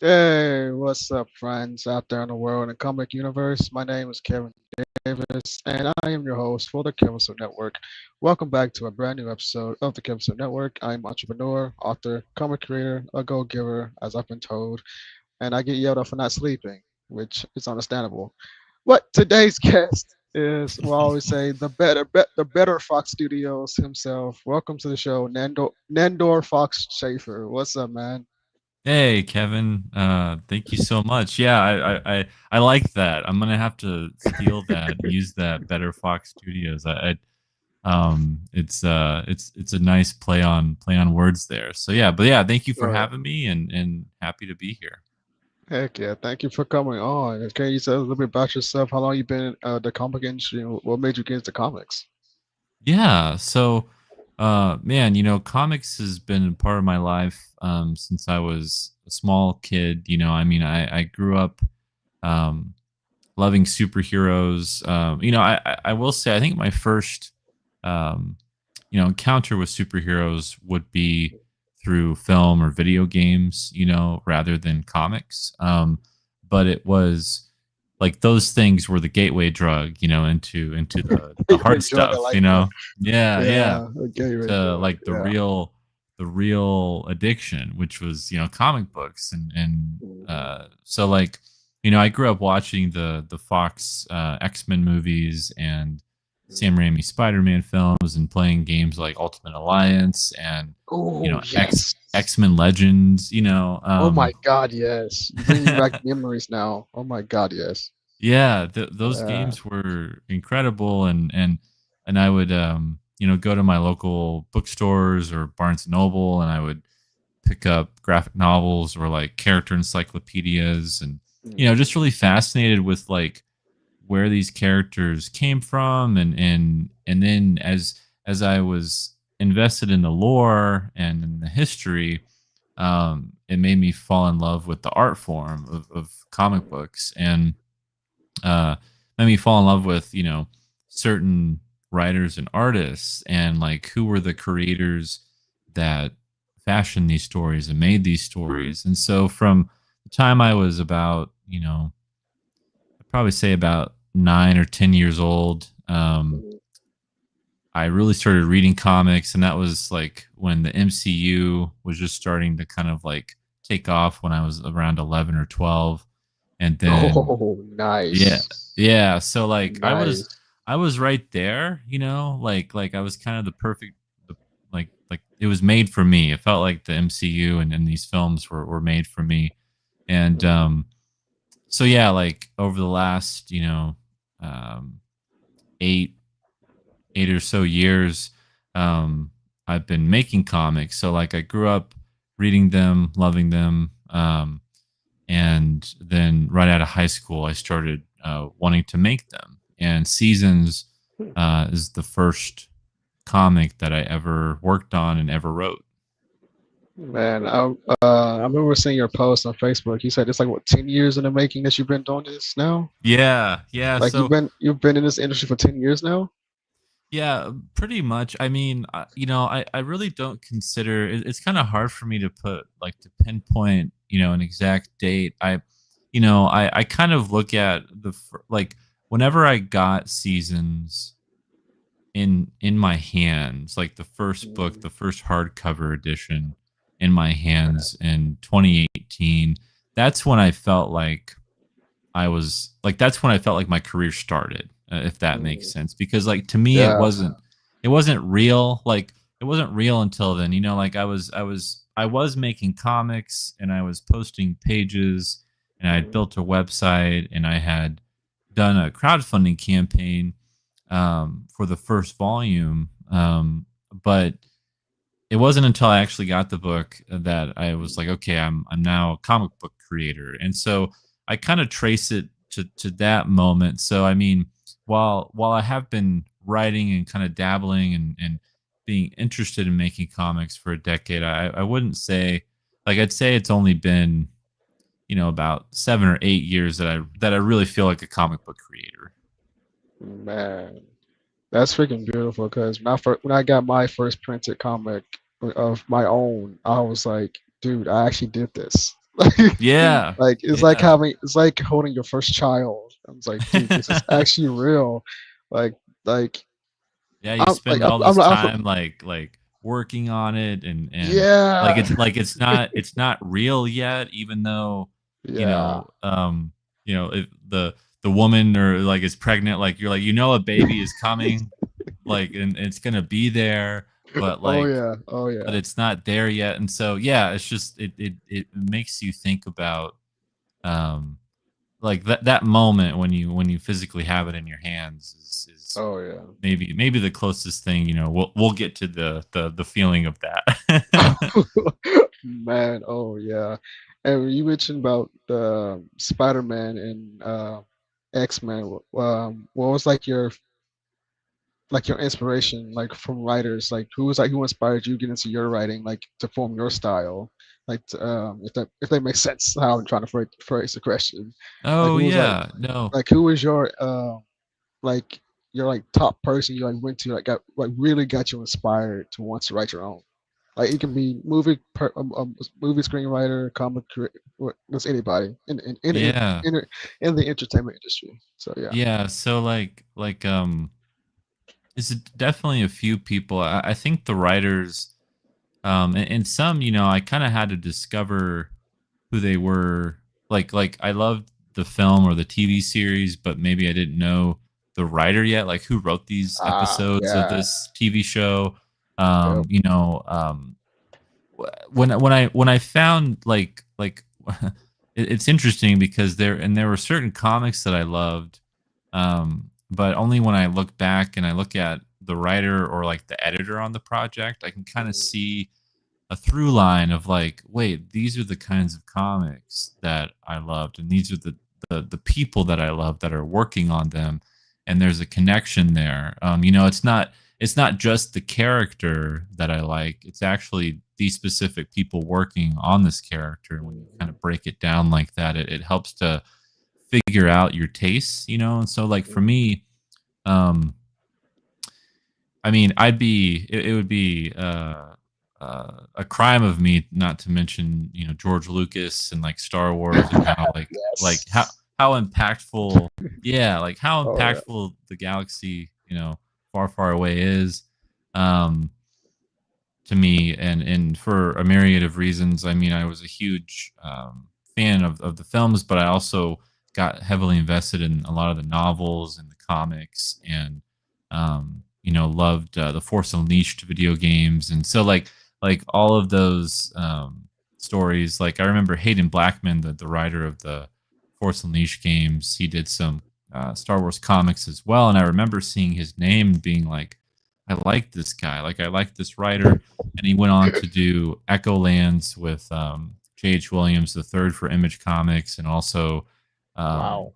Hey, what's up, friends out there in the world in the comic universe? My name is Kevin Davis, and I am your host for the Kevirsyle Network. Welcome back to a brand new episode of the Kevirsyle Network. I'm entrepreneur, author, comic creator, a go-giver, as I've been told, and I get yelled at for not sleeping, which is understandable. What today's guest is, well, I always say the better Fox Studios himself. Welcome to the show, Nandor Fox Shaffer. What's up, man? Hey, Kevin. Thank you so much. Yeah, I like that. I'm gonna have to steal that and use that better Fox Studios. It's a nice play on words there. So yeah, but yeah, thank you for Right. having me and happy to be here. Heck yeah! Thank you for coming on. Can you tell us a little bit about yourself? How long you been in the comic industry? And what made you get into comics? Yeah. So, man, comics has been a part of my life since I was a small kid. I grew up um, loving superheroes. I will say I think my first um, encounter with superheroes would be through film or video games, rather than comics. But it was like those things were the gateway drug, into the Gateway hard drug. I stuff, like that. Yeah, yeah. Yeah, a gateway To drug. like the Yeah. real addiction, which was, comic books and Mhm. so like, I grew up watching the Fox X-Men movies and Sam Raimi Spider-Man films and playing games like Ultimate Alliance and Oh X yes. X-Men Legends, Oh my God, yes. You're bringing back memories now. Oh my God, yes. yeah, those Yeah. games were incredible, and I would go to my local bookstores or Barnes and Noble, and I would pick up graphic novels or like character encyclopedias, and just Mhm. really fascinated with like where these characters came from, and then as I was invested in the lore and in the history, it made me fall in love with the art form of comic books, and uh, made me fall in love with certain writers and artists, and like who were the creators that fashioned these stories and made these stories. And so from the time I was about, I'd probably say about 9 or 10 years old, Mhm. I really started reading comics, and that was like when the MCU was just starting to kind of like take off when I was around 11 or 12. And then Oh, yeah. nice. Yeah, so, like, I was Nice. I was right there, like, I was kind of the perfect the like, it was made for me. It felt like the MCU and these films were made for me, and, Mhm. so, yeah, like, over the last, um, 8 8 or so years, um, I've been making comics, so, like, I grew up reading them, loving them, and then right out of high school, I started wanting to make them. And Seasons is the first comic that I ever worked on and ever wrote. Man, I remember seeing your post on Facebook. You said it's like what 10 years in the making that you've been doing this now. Yeah, yeah. Like So you've been in this industry for 10 years now. yeah, pretty much. I mean, I really don't consider it's kind of hard for me to put like to pinpoint, an exact date. I kind of look at like whenever I got Seasons in my hands, like the first book, Mm, the first hardcover edition in my hands in 2018, that's when I felt like that's when I felt like my career started, if that makes mm, sense. Because like to me, it yeah. wasn't real. Like it wasn't real until then. Like I was making comics and I was posting pages and I had Mm, built a website and I had done a crowdfunding campaign for the first volume. But it wasn't until I actually got the book that I was like, okay, I'm now a comic book creator, and so I kind of trace it to that moment. So I mean, while I have been writing and kind of dabbling and being interested in making comics for a decade, I wouldn't say like I'd say it's only been about 7 or 8 years that I really feel like a comic book creator. man. That's freaking beautiful. Because when I got my first printed comic of my own, I was like, dude, I actually did this. Yeah, Like yeah, it's like holding your first child. I was like, dude, this is actually real. Like like yeah. You spend all this time like working on it, and like yeah, it's not real yet, even though you yeah. know um if the woman or like is pregnant, like you're like a baby is coming, like and it's gonna be there, but Oh like yeah, oh but yeah, it's not there yet. And so yeah, it's just it makes you think about um like that moment when you physically have it in your hands is oh yeah. maybe the closest thing. We'll get to the feeling of that. Man, oh yeah. And when you mentioned about Spider-Man and X-Men, what was like your inspiration, like from writers, like who inspired you to get into your writing, like to form your style, like if that makes sense how I'm trying to phrase the question, like Oh who was yeah, no. who was your like your like top person you like went to like got like really got you inspired to want to write your own. Like it can be movie screenwriter, that's anybody Yeah. in the entertainment industry. So yeah. Yeah, so it's definitely a few people. I think the writers, and some, I kind of had to discover who they were. Like I loved the film or the TV series, but maybe I didn't know the writer yet, like who wrote these Ah, episodes of yeah. this TV show. Yep. When I found it's interesting because there were certain comics that I loved, but only when I look back and I look at the writer or like the editor on the project, I can kind of see a through line of like, wait, these are the kinds of comics that I loved, and these are the people that I love that are working on them, and there's a connection there. It's not just the character that I like; it's actually these specific people working on this character. And when you kind of break it down like that, it helps to figure out your tastes, and so like for me, um, I mean, it would be a crime of me not to mention, George Lucas and like Star Wars and how like Yes. how impactful, yeah, like how Oh yeah. impactful the galaxy, far far away is. Um, to me, and for a myriad of reasons. I mean, I was a huge fan of the films, but I also got heavily invested in a lot of the novels and the comics, and loved the Force Unleashed video games, and so like all of those stories. Like I remember Hayden Blackman, the writer of the Force Unleashed games. He did some Star Wars comics as well, and I remember seeing his name being like, I like this guy. Like I like this writer, and he went on to do Echo Lands with J.H. Williams III for Image Comics, and also um, Wow.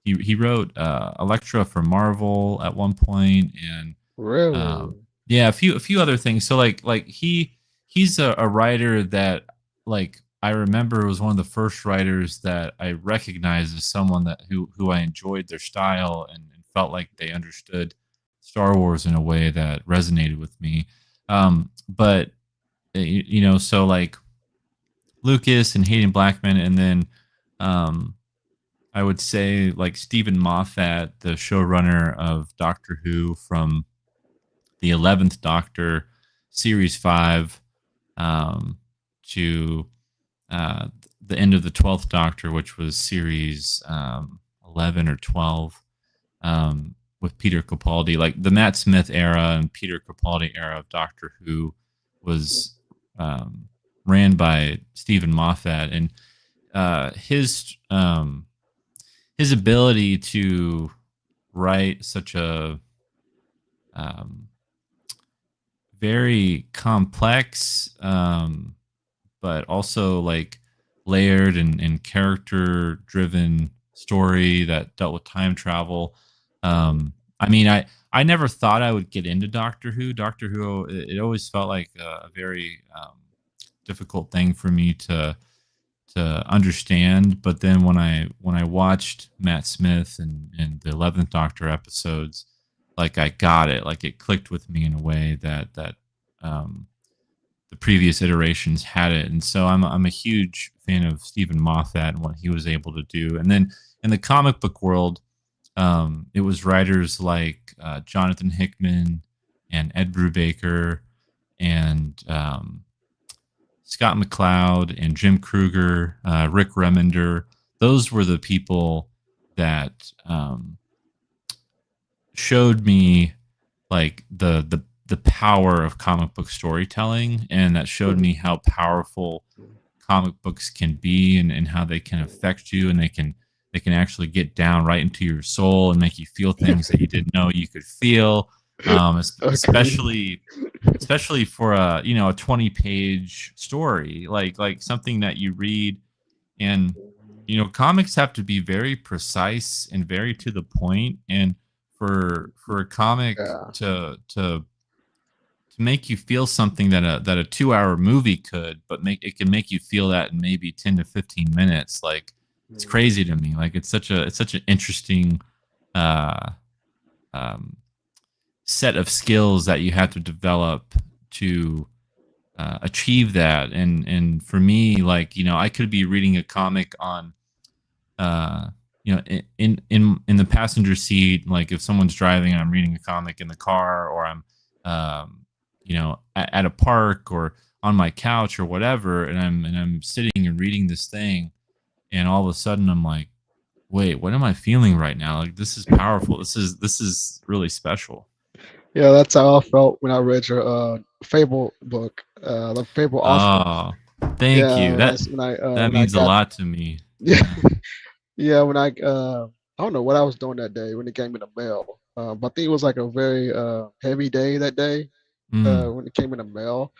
he wrote Elektra for Marvel at one point, and Really? yeah, a few other things. So like he's a writer that like I remember was one of the first writers that I recognized as someone that who I enjoyed their style, and felt like they understood Star Wars in a way that resonated with me. But so like Lucas and Hayden Blackman, and then um, I would say like Stephen Moffat, the showrunner of Doctor Who from the 11th Doctor, Series 5, um, to uh, the end of the 12th Doctor, which was Series 11 or 12, with Peter Capaldi. Like the Matt Smith era and Peter Capaldi era of Doctor Who was um, ran by Stephen Moffat, and his ability to write such a um, very complex, but also like layered and character driven story that dealt with time travel. I mean, I never thought I would get into Doctor Who. Doctor Who, it always felt like a very difficult thing for me to understand. But then when I watched Matt Smith and the 11th Doctor episodes, I got it, like it clicked with me in a way that um, the previous iterations had it. And so I'm a huge fan of Stephen Moffat and what he was able to do. And then in the comic book world, it was writers like Jonathan Hickman and Ed Brubaker and Scott McCloud and Jim Kruger, Rick Remender. Those were the people that showed me like the power of comic book storytelling, and that showed me how powerful comic books can be, and how they can affect you, and they can actually get down right into your soul and make you feel things that you didn't know you could feel. Agree. Especially for a 20-page story, like something that you read. And comics have to be very precise and very to the point, and for a comic Yeah. to make you feel something that a 2-hour movie could, but make it can make you feel that in maybe 10 to 15 minutes. Like, it's crazy to me. Like, it's such an interesting uh um set of skills that you have to develop to achieve that. And for me, like, I could be reading a comic on uh in the passenger seat, like if someone's driving and I'm reading a comic in the car, or I'm at a park or on my couch or whatever, and I'm sitting and reading this thing, and all of a sudden I'm like, wait, what am I feeling right now? Like, this is powerful. This is really special. Yeah, that's how I felt when I read your Fable book, the Fable offering. Oh, thank Yeah, you. That that when I means a got lot to me. yeah Yeah. yeah when I don't know what I was doing that day when it came in the mail. But I think it was like a very heavy day that day Mm. when it came in the mail,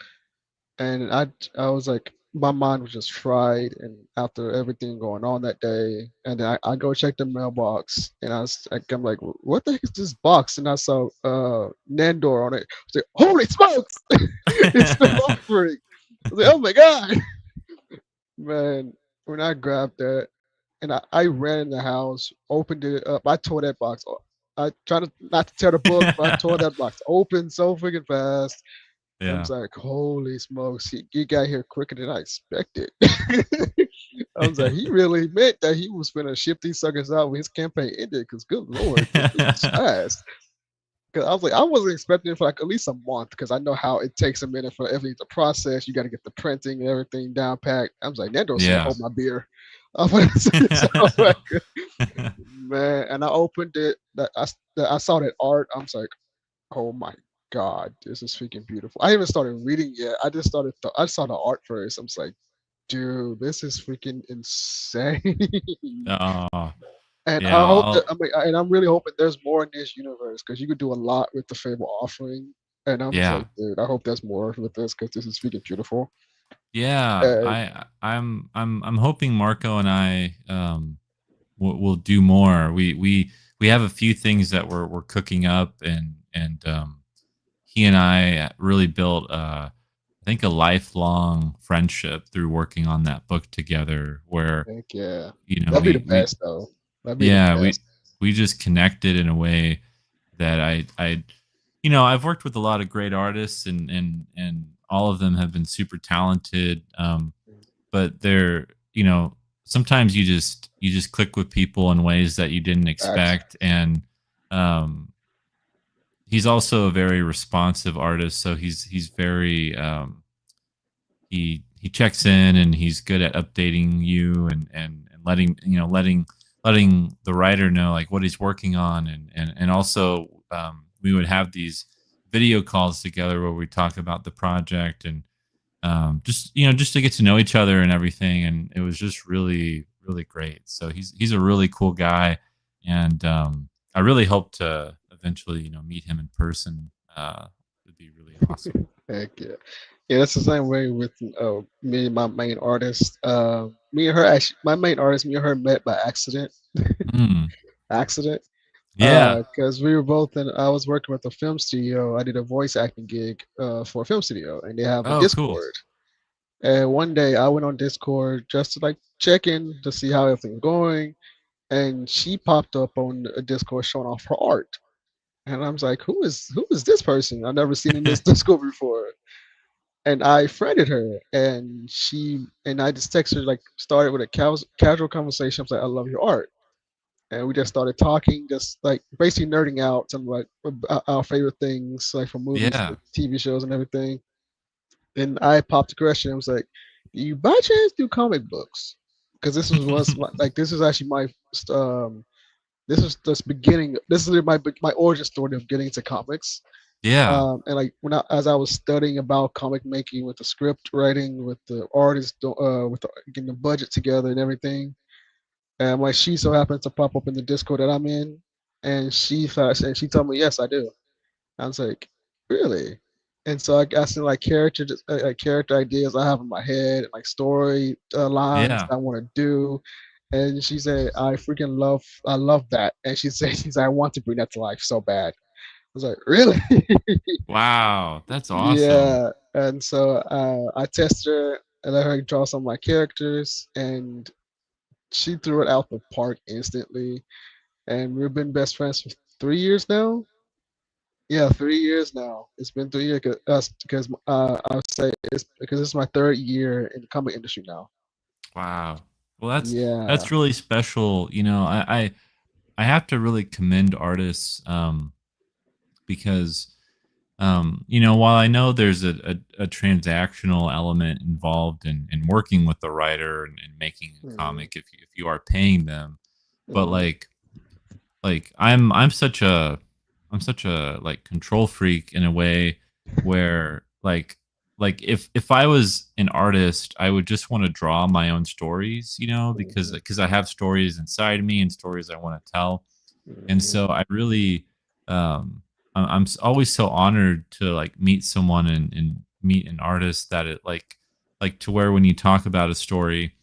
and I was like my mind was just fried, and after everything going on that day, and then I go check the mailbox, and I'm like, what the heck is this box? And I saw Nandor on it. I was like, holy smokes, it's the offering. I was like, oh my god, man. When I grabbed that, and I ran in the house, opened it up, I tore that box off. I tried to not to tear the book, but I tore that box open so freaking fast. I Yeah. was like, holy smokes, he got here quicker than I expected. I was like, he really meant that he was going to ship these suckers out when his campaign ended, because good lord, this was fast. Because I was like, I wasn't expecting it for like at least a month, because I know how it takes a minute for everything to process. You got to get the printing and everything down packed. I was like, Nando said, Yeah. hold my beer. So, like, man, and I opened it. That I saw that art. I was like, oh my god, this is freaking beautiful. I haven't started reading yet. I just started. I saw the art first. I was like, dude, this is freaking insane. Oh, And I yeah. hope that and I'm really hoping there's more in this universe, because you could do a lot with the Fable offering. And I'm just like, Yeah. dude, I hope there's more with this, because this is freaking beautiful. Yeah. And I'm hoping Marco and I will do more. We have a few things that we're cooking up, and he and I really built I think a lifelong friendship through working on that book together, where heck yeah, you know that'd be the we best though. That'd be the yeah, best. we just connected in a way that I've worked with a lot of great artists, and all of them have been super talented. But they're, sometimes you just click with people in ways that you didn't Facts. expect. And um he's also a very responsive artist, so he's very he checks in, and he's good at updating you, and letting the writer know like what he's working on. And also, we would have these video calls together where we talk about the project, and just to get to know each other and everything. And it was just really, really great. So he's a really cool guy. And I really hope to eventually meet him in person. It'd be really awesome. Heck yeah. Yeah, that's the same way with me and my main artist. Me and her actually, my main artist, me and her met by accident. Mm, Accident. yeah. Because we were both in. I was working with a film studio. I did a voice acting gig for a film studio, and they have a Oh, cool. Discord. And one day I went on Discord just to like check in to see how everything's going, and she popped up on a Discord showing off her art. And I was like, who is this person? I've never seen in this Discord before. And I friended her, and I just texted her, like, started with a casual conversation. I was like, I love your art, and we just started talking, just like basically nerding out some like our favorite things, like from movies Yeah. to TV shows and everything. And I popped a question. I was like, "Do you by chance do comic books?" Because this is actually my um this is this beginning. This is my origin story of getting into comics. Yeah. And like as I was studying about comic making with the script writing, with the artist, getting the budget together and everything, and like she so happens to pop up in the Discord that I'm in, and she told me yes I do. I was like, really? And so I got some like character ideas I have in my head, and like story lines Yeah. I want to do. And she said, I love that. And she's like, I want to bring that to life so bad. I was like, really? Wow. That's awesome. Yeah. And so I tested her and let her draw some of my characters, and she threw it out the park instantly. And we've been best friends for 3 years now. Yeah, 3 years now. It's been 3 years because I would say it's because it's my third year in the comic industry now. Wow. Well, that's Yeah. really special. I have to really commend artists, because while I know there's a transactional element involved in working with the writer and making a Hmm. comic if you are paying them, but Hmm. like I'm such a like control freak in a way where like if I was an artist, I would just want to draw my own stories, Hmm. because I have stories inside me and stories I want to tell. And Hmm. so I really always so honored to like meet someone and meet an artist that it like to where when you talk about a story,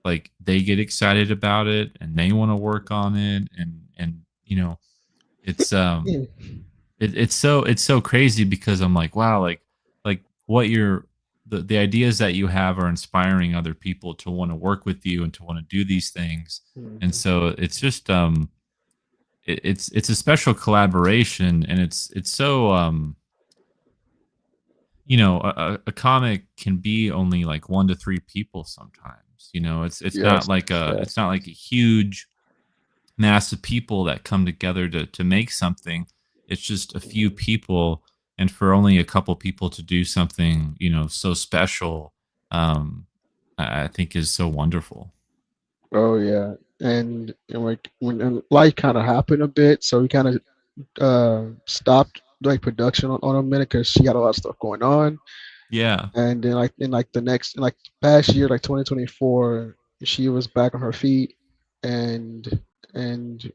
like they get excited about it and they want to work on it, and it's it's so crazy because I'm like, wow, like what you're the ideas that you have are inspiring other people to want to work with you and to want to do these things. And Hmm. so it's just it's a special collaboration, and it's so a comic can be only like 1 to 3 people sometimes. It's not Yes. like Yes. a huge mass of people that come together to make something. It's just a few Mhm. people, and for only a couple people to do something so special, I think is so wonderful. Oh yeah. And like when and life kind of happened a bit, so we kind of stopped like production on a minute because she had a lot of stuff going on. Yeah. And then like in like past year, like 2024, she was back on her feet, and and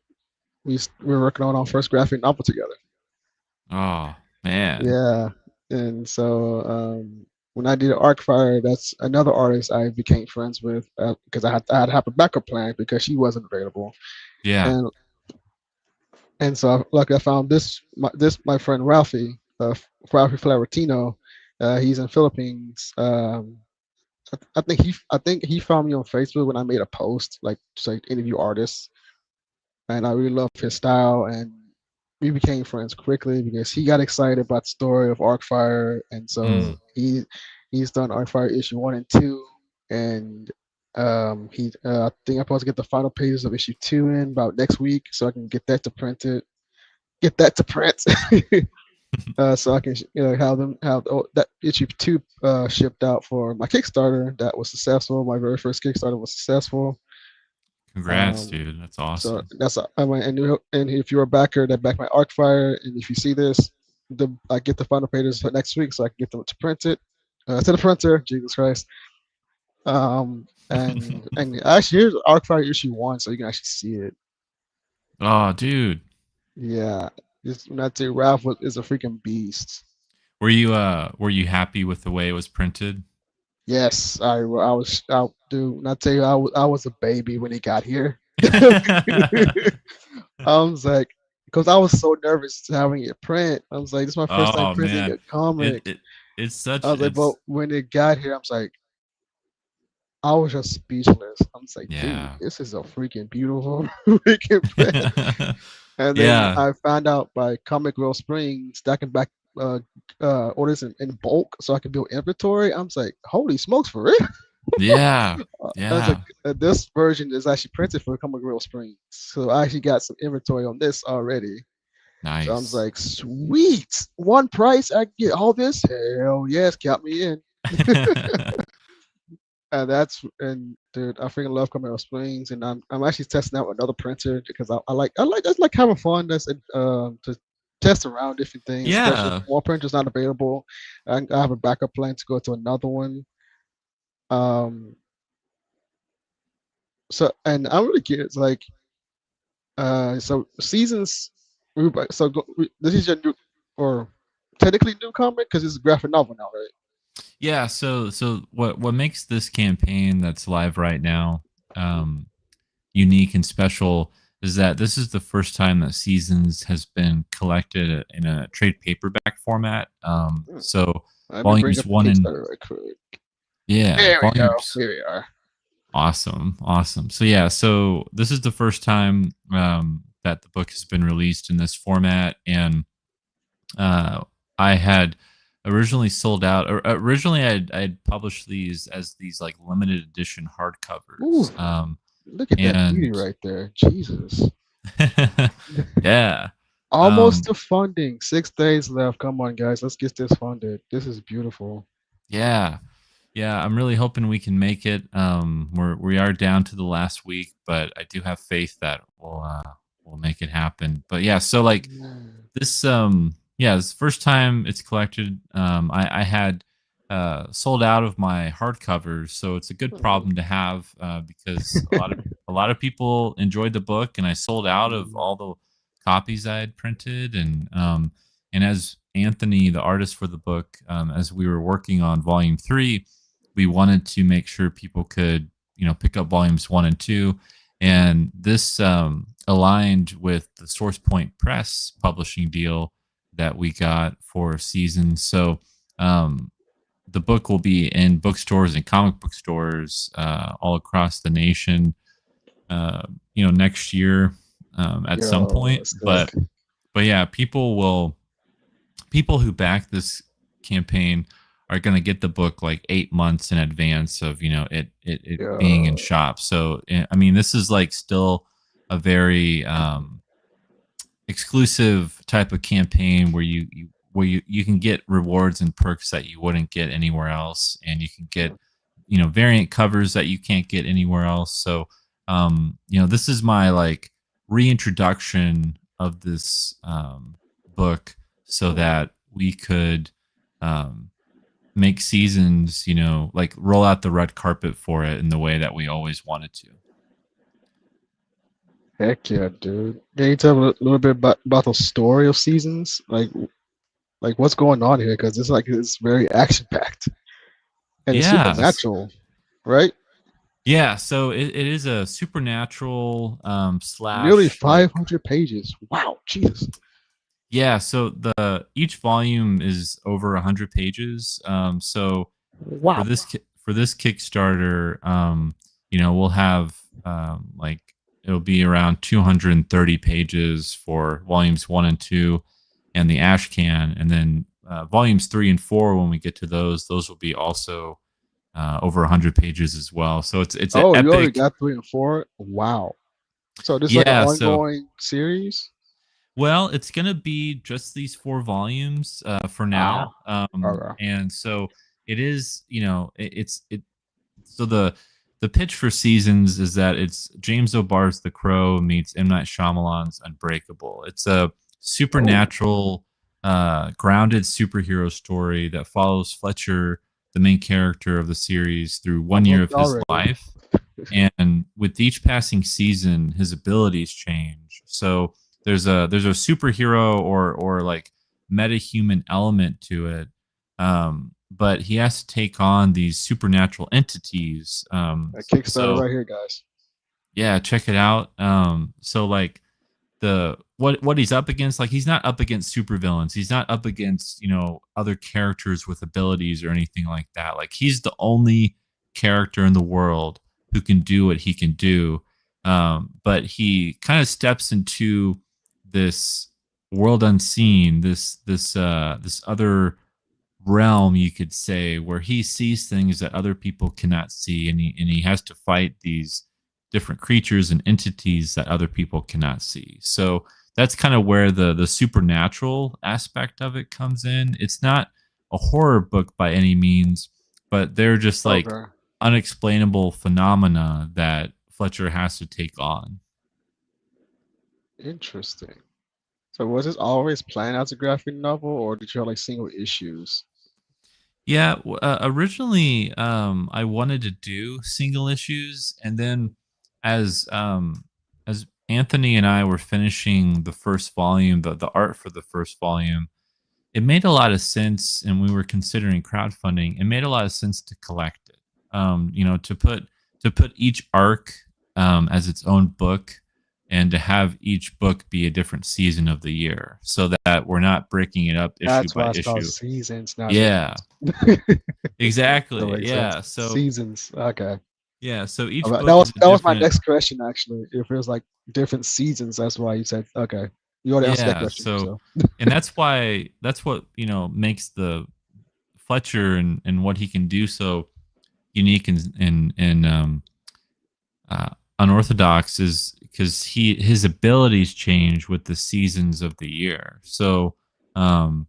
we were working on our first graphic novel together. Oh man. Yeah. And so when I did Arcfire, that's another artist I became friends with because I had to have a backup plan because she wasn't available. Yeah. And so like I found my friend Ralphie, Ralphie Flavertino. He's in Philippines. I think he found me on Facebook when I made a post like just like interview artists, and I really love his style, and we became friends quickly because he got excited about the story of Arcfire, and so Mm, he's done Arcfire issue 1 and 2, and I think I'm supposed to get the final pages of issue 2 in about next week, so I can get that to print. So I can have that issue 2 shipped out for my Kickstarter that was successful. My very first Kickstarter was successful. congrats, Um, dude. That's so awesome. I mean, and if you're a backer that backed my Arcfire, and if you see this, I get the final pages for next week, so I can get them to print it to the printer. Jesus Christ. And actually, here's Arcfire issue 1, so you can actually see it. Oh, dude. Yeah, just when I tell you, Ralph is a freaking beast. Were you happy with the way it was printed? Yes, I was out, dude. And I tell you, I was a baby when he got here. I was like, because I was so nervous having it print. I was like, this is my first time Oh printing man. a It comic. it it's I such was like, but it's when it got here, I was like, I was just speechless. I was like, dude, yeah. this is a freaking beautiful freaking print. And then Yeah. I found out by Comic Grill Springs that I can back uh, orders in bulk, so I can build inventory. I was like, holy smokes, for real! Yeah. I was like, Yeah. this version is actually printed for Comic Grill Springs, so I actually got some inventory on this already. So I was Nice. like, sweet, one price, I can get all this. Hell yes, count me in. And that's and dude, I freaking love Camaro Springs, and I'm actually testing out another printer because I like having fun. That's to test around different things, especially if Yeah. one printer's not available. I have a backup plan to go to another one. Um, so and I'm really curious, like so seasons. This is your new or technically new comic because it's a graphic novel now, right? Yeah, so what makes this campaign that's live right now um unique and special is that this is the first time that Seasons has been collected in a trade paperback format. Hmm. So Let me bring volumes up the 1 and Kickstarter right quick. yeah, There we go. volumes Here we are. awesome, awesome. So yeah, so this is the first time that the book has been released in this format, and uh, I had originally sold out. Or originally, I'd published these as these like limited edition Ooh, hardcovers, look at that beauty and right there. Jesus. yeah, Almost um, to funding. 6 days left. Come on, guys. Let's get this funded. This is beautiful. yeah, yeah. I'm really hoping we can make it. We are down to the last week, but I do have faith that we'll make it happen. But yeah, so like Mm. this yeah, this first time it's collected. I had sold out of my hardcovers, so it's a good Mm. problem to have because a lot of people enjoyed the book, and I sold out of Mm. all the copies I had printed. And as Anthony, the artist for the book, as we were working on volume 3, we wanted to make sure people could pick up volumes 1 and 2, and this aligned with the Source Point Press publishing deal that we got for Seasons. So um, the book will be in bookstores and comic book stores all across the nation, uh, next year at some Yo, point. sick. But yeah, people who back this campaign are going to get the book like 8 months in advance of it being in Yo. shop. So I mean, this is like still a very exclusive type of campaign where you can get rewards and perks that you wouldn't get anywhere else, and you can get variant covers that you can't get anywhere else. So this is my like reintroduction of this book so Mm. that we could um make Seasons, like roll out the red carpet for it in the way that we always wanted to. Heck yeah, dude. Can you tell me a little bit about the story of seasons? Like what's going on here? Because it's very action packed and it's Yeah. supernatural, right? Yeah, so it is a supernatural Nearly slash like 500 pages. Wow, Jesus. yeah, so the each volume is over 100 pages. So for Wow. for this Kickstarter, we'll have like it'll be around 230 pages for volumes 1 and 2 and the ash can, and then volumes 3 and 4, when we get to those will be also over 100 pages as well. So it's an Oh, you already epic. got 3 and 4? Wow. So this is like an Yeah, so ongoing series? well, it's gonna be just these 4 volumes for Wow. now, Okay. and so it is. So the pitch for Seasons is that it's James O'Barr's The Crow meets M. Night Shyamalan's Unbreakable. It's a Oh, supernatural, grounded superhero story that follows Fletcher, the main character of the series, through one I'm year hooked of his already. life. And with each passing season, his abilities change. So there's a superhero or like metahuman element to it, but he has to take on these supernatural entities. A Kickstarter So right here, guys. yeah, check it out. So like the what he's up against, like he's not up against supervillains. He's not up against other characters with abilities or anything like that. Like he's the only character in the world who can do what he can do. But he kind of steps into this world unseen, this other realm, you could say, where he sees things that other people cannot see, and he has to fight these different creatures and entities that other people cannot see. So that's kind of where the supernatural aspect of it comes in. It's not a horror book by any means, but they're just like Okay. unexplainable phenomena that Fletcher has to take on. Interesting. So was this always planned as a graphic novel, or did you have like single issues? Yeah, originally, I wanted to do single issues, and then as Anthony and I were finishing the first volume, the art for the first volume, it made a lot of sense, and we were considering crowdfunding. It made a lot of sense to collect it. To put each arc as its own book, and to have each book be a different season of the year, so that we're not breaking it up issue That's by why it's called issue. seasons, not Yeah, issues. That exactly. makes sense. Yeah. So Seasons. Okay. yeah. So each That book is was a that was my different. next question actually. If it was like different seasons, that's why you said okay. You already answered that Yeah. question. So, So and that's what makes the Fletcher and what he can do so unique and unorthodox is because his abilities change with the seasons of the year. So um,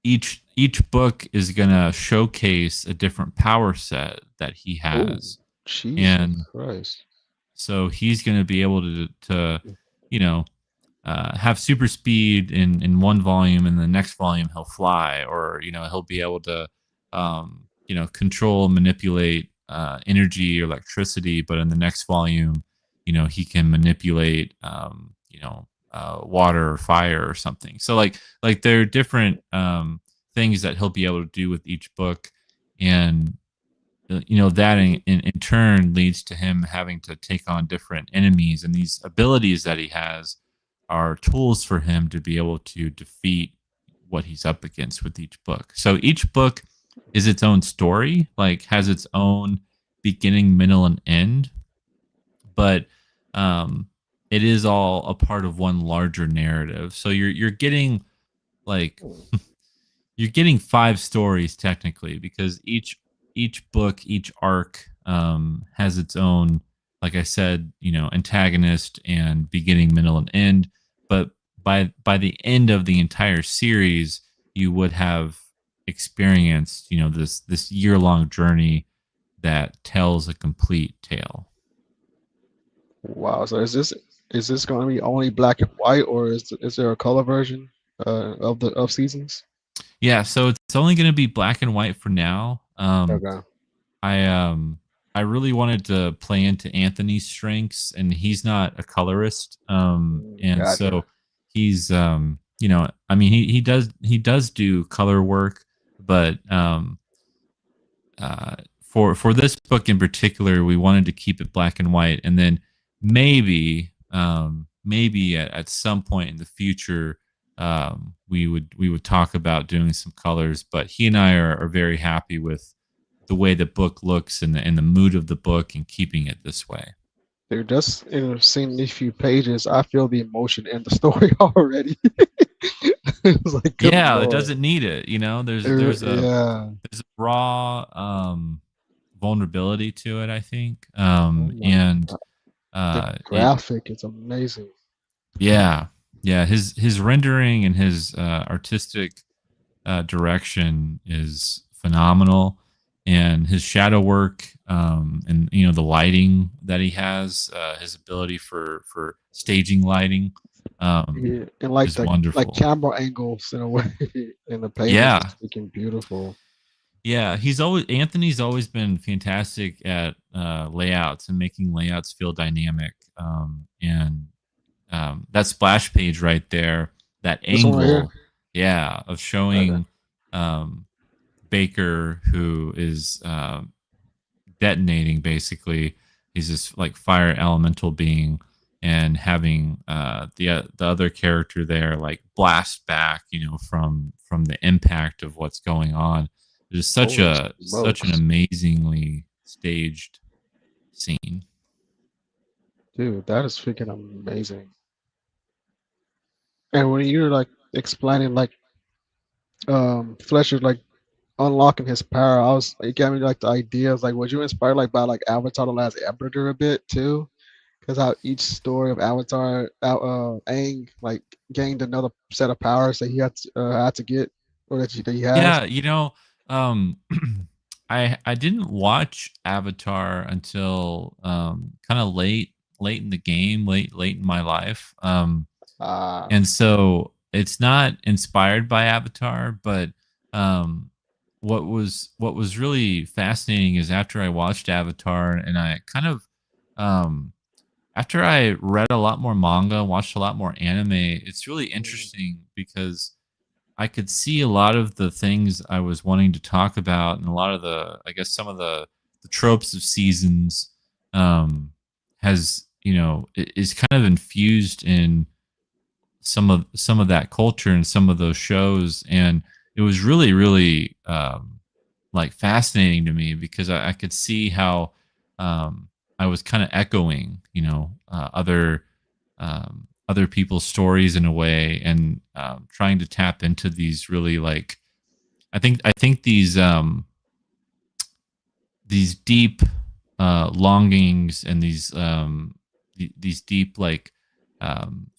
each book is gonna showcase a different power set that he oh has, Jesus and Christ. so he's going to be able to you know have super speed in one volume, and the next volume he'll fly, or he'll be able to control, manipulate energy or electricity, but in the next volume he can manipulate water or fire or something. So like there are different things that he'll be able to do with each book, and that Mhm. in turn leads to him having to take on different enemies, and these abilities that he has are tools for him to be able to defeat what he's up against with each book. So each book is its own story, like has its own beginning, middle, and end, but um it is all a part of one larger narrative. So you're getting like you're getting five stories technically, because each book, each arc has its own, like I said, antagonist and beginning, middle, and end. But by the end of the entire series, you would have experienced this year long journey that tells a complete tale. Wow. So is this going to be only black and white, or is there a color version of seasons? Yeah, so it's only going to be black and white for now. Okay. I um I really wanted to play into Anthony's strengths, and he's not a colorist. And Gotcha. so he's I mean he does do color work, but for this book in particular, we wanted to keep it black and white, and then maybe at some point in the future, we would talk about doing some colors. But he and I are very happy with the way the book looks, and the mood of the book, and keeping it this way. Dude, just seeing these few pages, I feel the emotion in the story already. It's like, good Yeah, it lord. doesn't need it. Yeah. There's a raw vulnerability to it, I think. Oh my And god. The it graphic is amazing. Yeah, yeah. His rendering and his artistic direction is phenomenal, and his shadow work, and the lighting that he has, his ability for staging lighting, Yeah. And like is the like wonderful. camera angles in a way in the pages is Yeah, freaking beautiful. yeah. Anthony's always been fantastic at layouts and making layouts feel dynamic. And that splash page right there, that This one right here. angle, yeah, of Okay. showing um, Baker, who is detonating basically. He's this like fire elemental being, and having the other character there like blast back, from the impact of what's going on. It is Holy such an smokes. amazingly staged scene. Dude, that is freaking amazing. And when you're like explaining like Fletcher like unlocking his power, I was it gave me like the ideas like was you inspired like by like Avatar: The Last Airbender a bit too? Because how each story of Avatar, Aang like gained another set of powers that he had to get or that he has. Yeah, um, I didn't watch Avatar until kind of late in the game, late in my life. Ah, And so it's not inspired by Avatar, but um, what was really fascinating is after I watched Avatar and I kind of um, after I read a lot more manga, watched a lot more anime, it's really interesting because I could see a lot of the things I was wanting to talk about, and a lot of the, I guess, some of the tropes of seasons has is kind of infused in some of that culture and some of those shows, and it was really like fascinating to me because I could see how I was kind of echoing other people's stories in a way, and trying to tap into these really like I think these deep longings and these deep like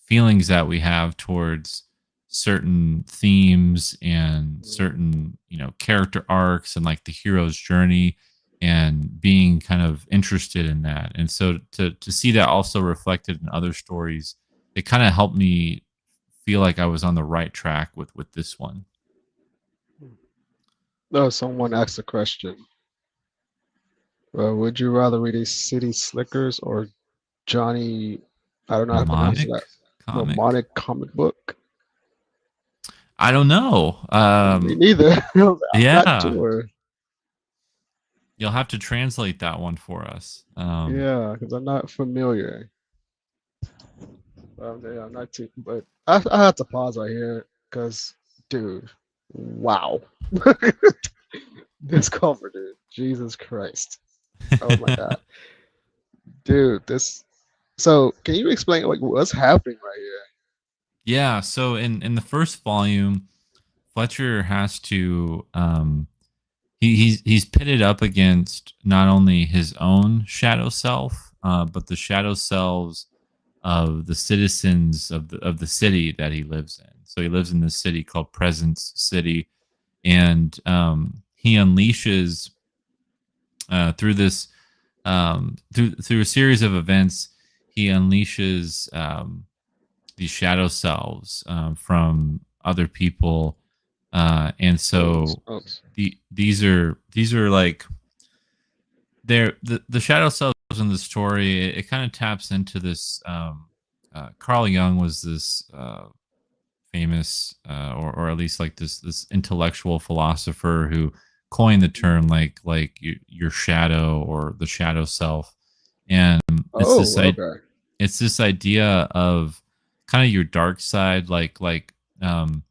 feelings that we have towards certain themes and certain character arcs and like the hero's journey and being kind of interested in that, and so to see that also reflected in other stories, it kind of helped me feel like I was on the right track with this one. no, someone asked a question. Would you rather read a City Slickers or Johnny? I don't know how to pronounce that. Mnemonic comic. Mnemonic comic book. I don't know. Me neither. I'm not Yeah, sure. you'll have to translate that one for us. Yeah, because I'm not familiar. Yeah, I'm not too. But I have to pause right here because, dude, wow, this cover, dude. Jesus Christ. Oh my God, dude. This. So, can you explain like what's happening right here? Yeah, so in the first volume, Fletcher has to he's pitted up against not only his own shadow self, but the shadow selves of the citizens of the city that he lives in. So he lives in this city called Presence City, and he unleashes through this through a series of events. He unleashes these shadow selves from other people, and Holy so smokes! these are like the shadow selves in the story. It kind of taps into this. Carl Jung was this famous, or at least like this intellectual philosopher who coined the term like your shadow or the shadow self, and it's this Oh, okay. it's this idea of kind of your dark side, like um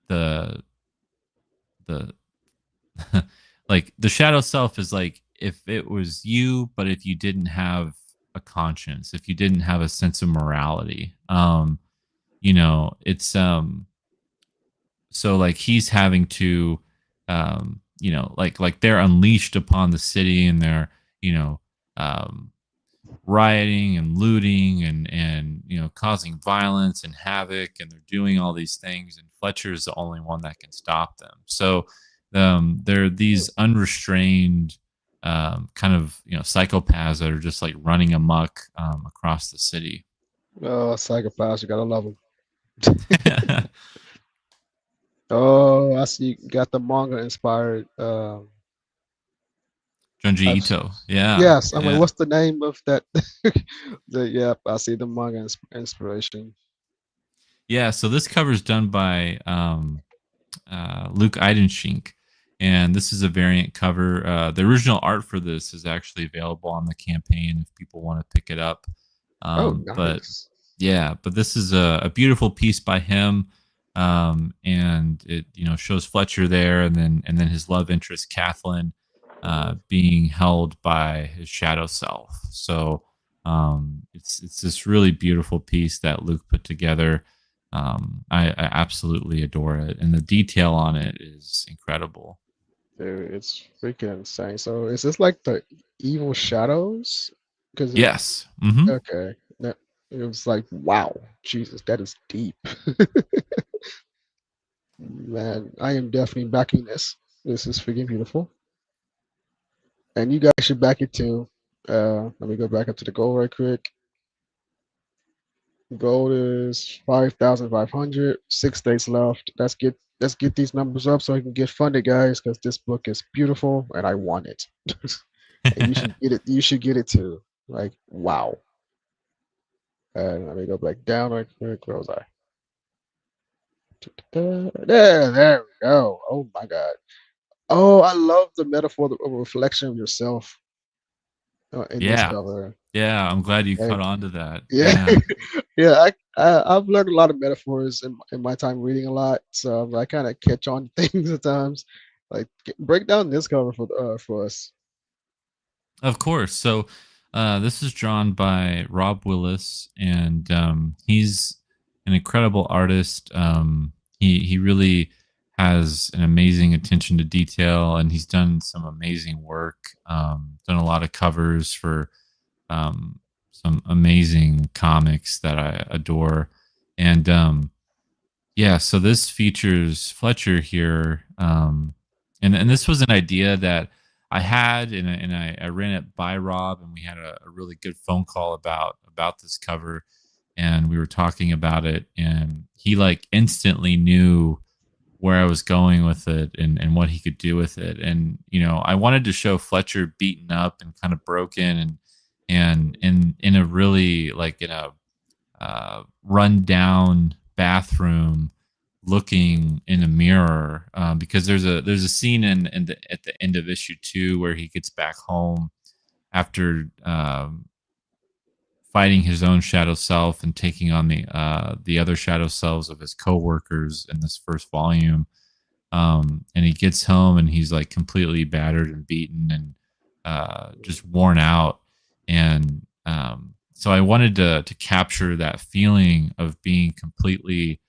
the the like the shadow self is like if it was you, but if you didn't have a conscience, if you didn't have a sense of morality, it's so like he's having to like they're unleashed upon the city, and they're you know um rioting and looting and causing violence and havoc, and they're doing all these things, and Fletcher's the only one that can stop them. So they're these unrestrained kind of psychopaths that are just like running amok across the city. Oh, psychopaths, you gotta love them. Oh, I see. You got the manga inspired. Junji I've, Ito, yeah, yes, I'm like, yeah. what's the name of that? Yep, I see the manga inspiration. Yeah, so this cover is done by Luke Eidenschink, and this is a variant cover. The original art for this is actually available on the campaign if people want to pick it up. Oh, But nice. yeah, but this is a beautiful piece by him, and it shows Fletcher there, and then his love interest Kathleen being held by his shadow self. So it's this really beautiful piece that Luke put together. I absolutely adore it, and the detail on it is incredible. Dude, it's freaking insane. So is this like the evil shadows? Because it Yes. Hmm. okay. That it was like wow, Jesus, that is deep. Man, I am definitely backing this. This is freaking beautiful. And you guys should back it too. Let me go back up to the goal right quick. Goal is 5,500. 6 days left. Let's get these numbers up so I can get funded, guys, because this book is beautiful and I want it. And you should get it. You should get it too. Like wow. Let me go back down right quick. Where was I? There we go. Oh my God. Oh, I love the metaphor of a reflection of yourself in this Yeah. cover. Yeah. I'm glad you Like, caught on to that. yeah, Yeah. yeah. I've learned a lot of metaphors in my time reading a lot, so I kind of catch on to things at times. Like, break down this cover for us. Of course. So this is drawn by Rob Willis, and he's an incredible artist. He really has an amazing attention to detail, and he's done some amazing work. Done a lot of covers for um, some amazing comics that I adore, and yeah, so this features Fletcher here, and this was an idea that I had, and I ran it by Rob, and we had a really good phone call about this cover, and we were talking about it, and he like instantly knew where I was going with it and what he could do with it, and I wanted to show Fletcher beaten up and kind of broken, and in a really like in a run down bathroom looking in a mirror, because there's a scene at the end of issue 2 where he gets back home after fighting his own shadow self and taking on the other shadow selves of his coworkers in this first volume, and he gets home and he's like completely battered and beaten and just worn out. And so I wanted to capture that feeling of being completely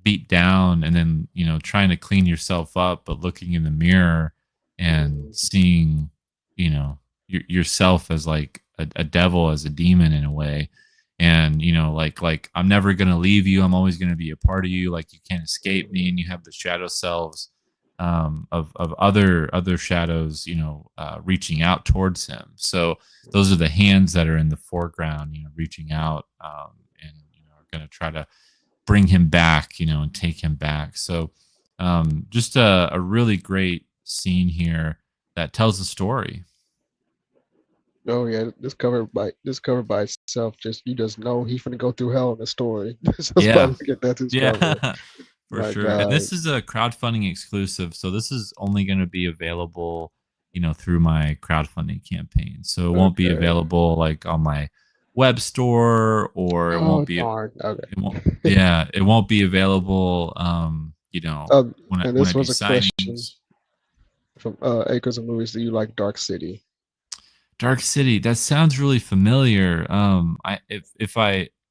beat down, and then trying to clean yourself up, but looking in the mirror and Mm, seeing yourself as like a devil, as a demon in a way. And like I'm never going to leave you, I'm always going to be a part of you, like you can't escape me. And you have the shadow selves of other shadows, reaching out towards him. So those are the hands that are in the foreground, reaching out, and are going to try to bring him back, and take him back. So just a really great scene here that tells the story. oh yeah, this cover by itself, just you just know he's gonna go through hell in the story. Just by Yeah. looking at this cover. Yeah. For My sure. And God. this is a crowdfunding exclusive. So this is only going to be available, through my crowdfunding campaign. So it won't be Okay. available like on my web store, or Oh darn. it won't, Okay. yeah, it won't be available, And when this I do was a question signings. from Acres of Movies. Do you like Dark City? Dark City, that sounds really familiar. I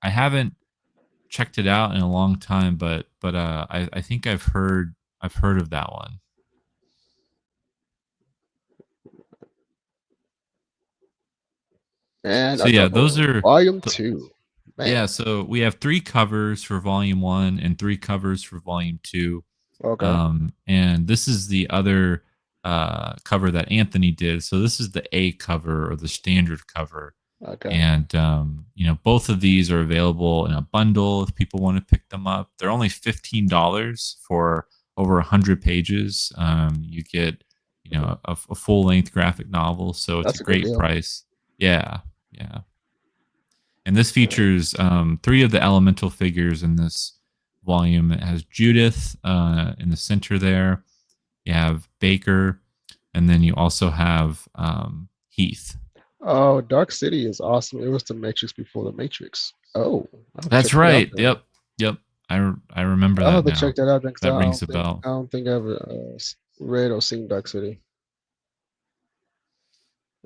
haven't checked it out in a long time, but I think I've heard of that one. And So yeah, those are volume th- 2. yeah. Man. So we have 3 covers for Volume 1 and 3 covers for Volume 2. Okay. And this is the other cover that Anthony did. So this is the A cover, or the standard cover, Okay. and both of these are available in a bundle if people want to pick them up. They're only $15 for over 100 pages. You get a full length graphic novel, so it's a That's a good great deal. price. Yeah, yeah. And this Uh, features 3 of the elemental figures in this volume. It has Judith in the center there. You have Baker, and then you also have Heath. Oh, Dark City is awesome. It was the Matrix before the Matrix. Oh, I'll have to check That's that out right. then. Yep. Yep. I remember I'll that have to now. check that out then, because That I rings don't a think bell. I don't think I ever read or seen Dark City.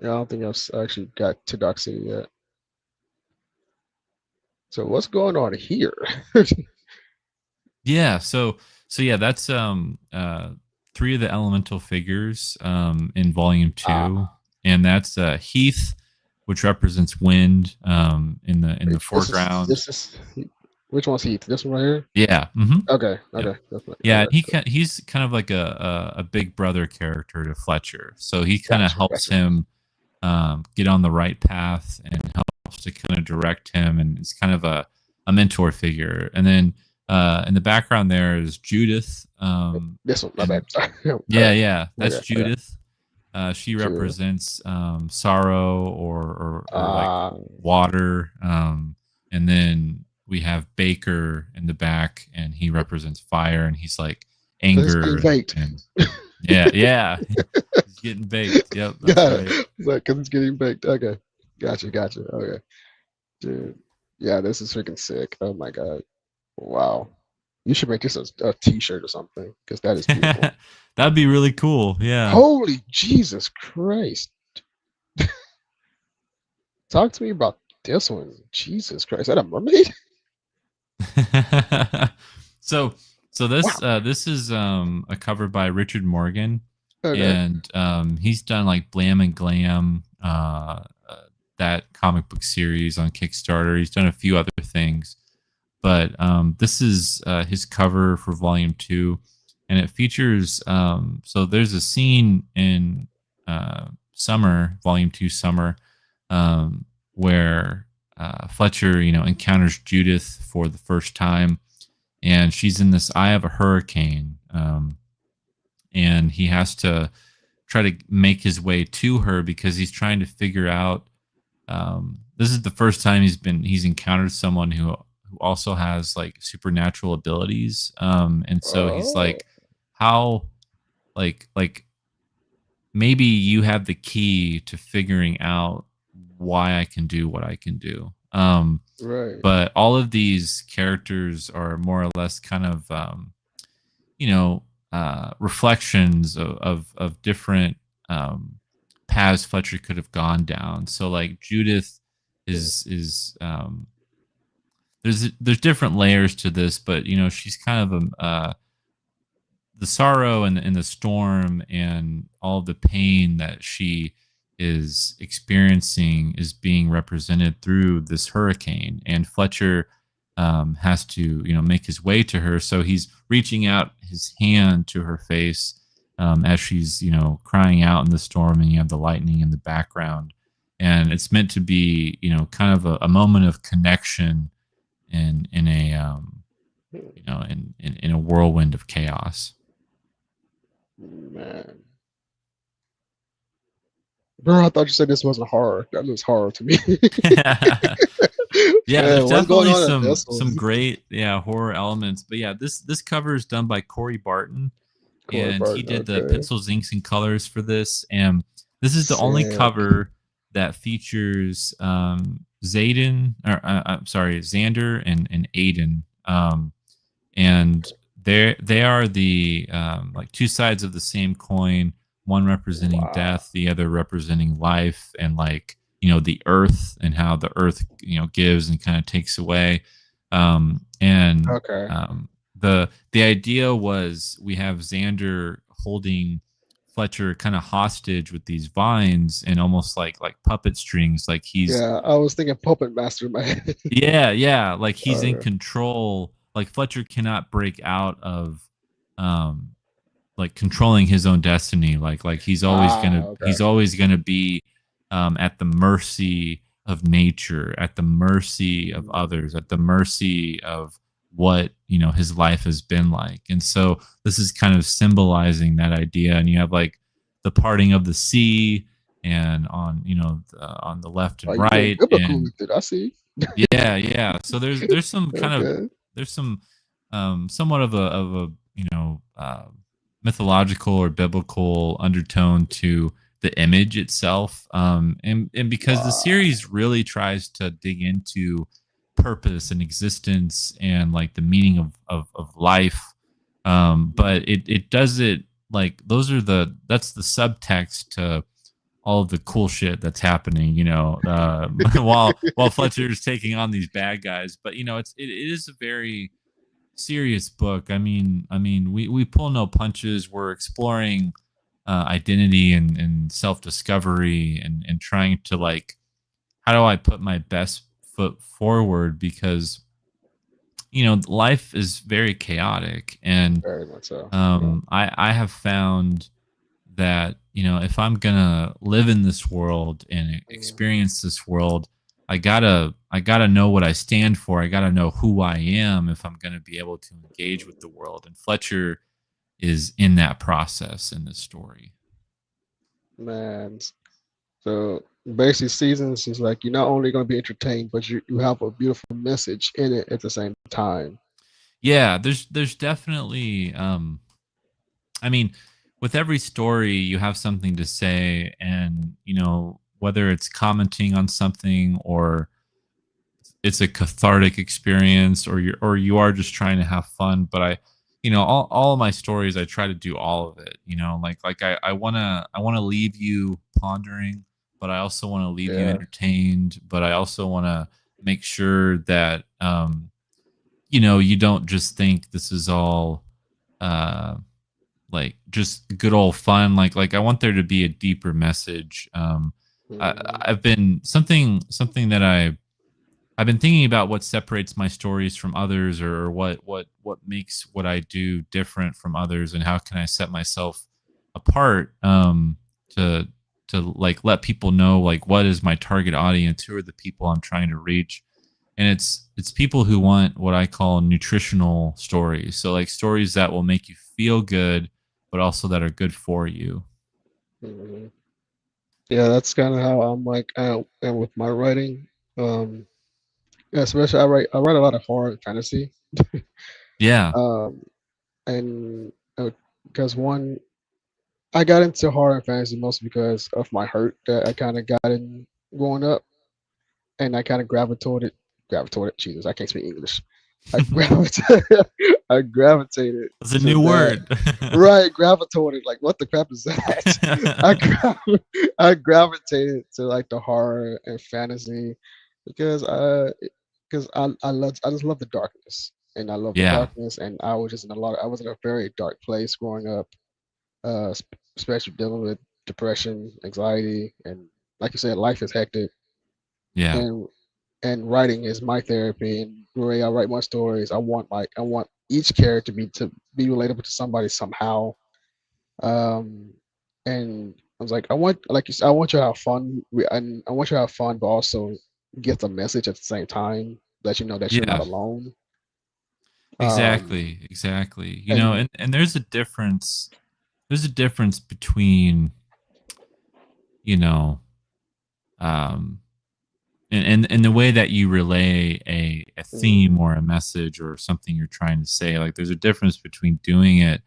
Yeah, I don't think I've actually got to Dark City yet. So what's going on here? Yeah, so yeah, that's three of the elemental figures in volume two, Ah, and that's Heath, which represents wind in the wait, foreground. which one's Heath? This one right here? Yeah, Okay, yep. okay, that's right. Yeah, Okay, and he's kind of like a big brother character to Fletcher, so he kind of gotcha, helps gotcha. him get on the right path and helps to kind of direct him, and it's kind of a mentor figure. And then in the background there is Judith, This one, my bad. and Sorry. All yeah, right. yeah, that's Okay, okay. Judith. She True. represents sorrow or like Uh, water. And then we have Baker in the back, and he represents fire, and he's like because it's anger getting baked. and yeah, yeah. He's getting baked. Yep, that's Got right. it. Like, because it's getting baked. Okay, gotcha, gotcha. Okay, dude. Yeah, this is freaking sick. Oh my god. Wow. You should make this a t-shirt or something because that is beautiful. That'd be really cool. Yeah. Holy Jesus Christ. Talk to me about this one. Jesus Christ. Is that a mermaid? so Wow. this is a cover by Richard Morgan, Okay. and he's done like Blam and Glam, that comic book series on Kickstarter. He's done a few other things, but this is his cover for volume two, and it features so there's a scene in summer, volume two, summer, where Fletcher, encounters Judith for the first time, and she's in this eye of a hurricane, and he has to try to make his way to her because he's trying to figure out. This is the first time he's encountered someone who also has like supernatural abilities, and so he's Oh, like, how, like maybe you have the key to figuring out why I can do what I can do. right. But all of these characters are more or less kind of you know reflections of different um, paths Fletcher could have gone down. So like Judith is there's different layers to this, but she's kind of the sorrow and the storm and all of the pain that she is experiencing is being represented through this hurricane, and Fletcher has to make his way to her, so he's reaching out his hand to her face as she's crying out in the storm, and you have the lightning in the background, and it's meant to be kind of a moment of connection in a in a whirlwind of chaos. Man. Bro, I thought you said this wasn't horror. That looks horror to me. Yeah, there's Man, what's going definitely on in some this one? great horror elements, but yeah, this cover is done by Corey Barton, Corey and he Barton. did the Okay. pencils, inks, and colors for this, and this is the only Sick. cover that features Zayden, or I'm sorry, Xander and Aiden, and they are the like two sides of the same coin, one representing Wow. death, the other representing life, and like the earth and how the earth gives and kind of takes away. And Okay. the idea was we have Xander holding Fletcher kind of hostage with these vines and almost like puppet strings, like he's Yeah, I was thinking Puppet Master in my head. yeah, yeah, like he's in Okay. control. Like Fletcher cannot break out of um like controlling his own destiny. Like Okay. he's always gonna be at the mercy of nature, at the mercy of others, at the mercy of what his life has been like. And so this is kind of symbolizing that idea. And you have like the parting of the sea, and on the left Oh, and you getting right, biblical and with it. I see. yeah, yeah. So there's some kind of Okay. there's some somewhat of a mythological or biblical undertone to the image itself, and because the Wow. series really tries to dig into purpose and existence and like the meaning of life, but it does it like that's the subtext to all of the cool shit that's happening, while Fletcher's taking on these bad guys. But it is a very serious book. We pull no punches. We're exploring identity and self discovery and trying to, like, how do I put my best foot forward, because life is very chaotic, and Very much so. Yeah. I have found that if I'm gonna live in this world and Mm, experience this world, I gotta know what I stand for. I gotta know who I am if I'm gonna be able to engage with the world. And Fletcher is in that process in this story. man. So basically, seasons is like you're not only going to be entertained, but you have a beautiful message in it at the same time. Yeah, there's definitely I mean, with every story you have something to say, and whether it's commenting on something, or it's a cathartic experience, or you are just trying to have fun. But all of my stories, I try to do all of it, like I want to leave you pondering, but I also want to leave you Yeah. entertained, but I also want to make sure that you don't just think this is all uh like just good old fun. Like I want there to be a deeper message. I, Mhm. I've been something that I've been thinking about, what separates my stories from others, or what makes what I do different from others, and how can I set myself apart, to like let people know, like, what is my target audience, who are the people I'm trying to reach. And it's people who want what I call nutritional stories. So, like, stories that will make you feel good, but also that are good for you. Mhm. Yeah, that's kind of how I'm like, and with my writing, um, especially I write a lot of horror and fantasy, Yeah. um, and because one, I got into horror and fantasy mostly because of my hurt that I kind of got in growing up, and I kind of gravitated. Jesus, I can't speak English. I gravitated. I gravitated That's a to new that. word. Right, gravitated. Like, what the crap is that? I I gravitated to like the horror and fantasy because I just love the darkness, and I love the Yeah. darkness, and I was in a very dark place growing up, especially dealing with depression, anxiety, and like you said, life is hectic, Yeah. and writing is my therapy. And the way I write my stories, I want each character to be relatable to somebody somehow. Um, and I was like, I want, like you said, I want you to have fun, and I want you to have fun, but also get the message at the same time that you know that you're not Yeah. alone. Um, Exactly. and And there's a difference between, you know, um and the way that you relay a theme mm, or a message or something you're trying to say. Like, there's a difference between doing it